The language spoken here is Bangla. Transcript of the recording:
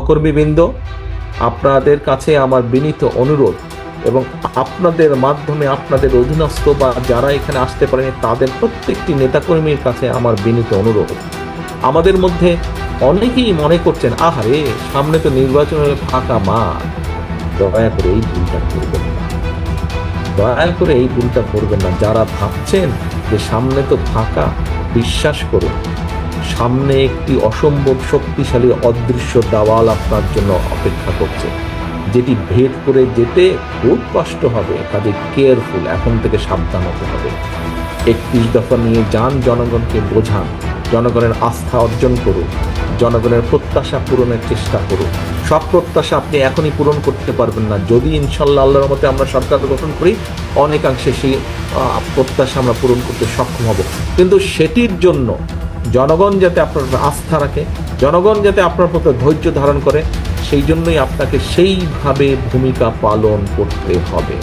সহকর্মীবৃন্দ, আপনাদের কাছে আমার বিনীত অনুরোধ এবং আপনাদের মাধ্যমে আপনাদের অধীনস্থ বা যারা এখানে আসতে পারেনি তাদের প্রত্যেকটি নেতাকর্মীর কাছে আমার বিনীত অনুরোধ, আমাদের মধ্যে অনেকেই মনে করছেন আহারে সামনে তো নির্বাচনের ফাঁকা মাঠ, দয়া করে এই ভুলটা করবেন না, দয়া করে এই ভুলটা করবেন না। যারা ভাবছেন যে সামনে তো ফাঁকা, বিশ্বাস করুন সামনে একটি অসম্ভব শক্তিশালী অদৃশ্য দেওয়াল আপনার জন্য অপেক্ষা করছে, যেটি ভেদ করে যেতে খুব কষ্ট হবে। কাজে কেয়ারফুল, এখন থেকে সাবধান হতে হবে। 31 দফা নিয়ে যান, জনগণকে বোঝান, জনগণের আস্থা অর্জন করুন, জনগণের প্রত্যাশা পূরণের চেষ্টা করুন। সব প্রত্যাশা আপনি এখনই পূরণ করতে পারবেন না, যদি ইনশাল্লাহ আল্লাহর মতে আমরা সরকার গঠন করি অনেকাংশে সেই প্রত্যাশা আমরা পূরণ করতে সক্ষম হব। কিন্তু সেটির জন্য জনগণ যাতে আপনার আস্থা রাখে, জনগণ যাতে আপনার প্রতি ধৈর্য ধারণ করে, সেই জন্যই আপনাকে সেইভাবে ভূমিকা পালন করতে হবে।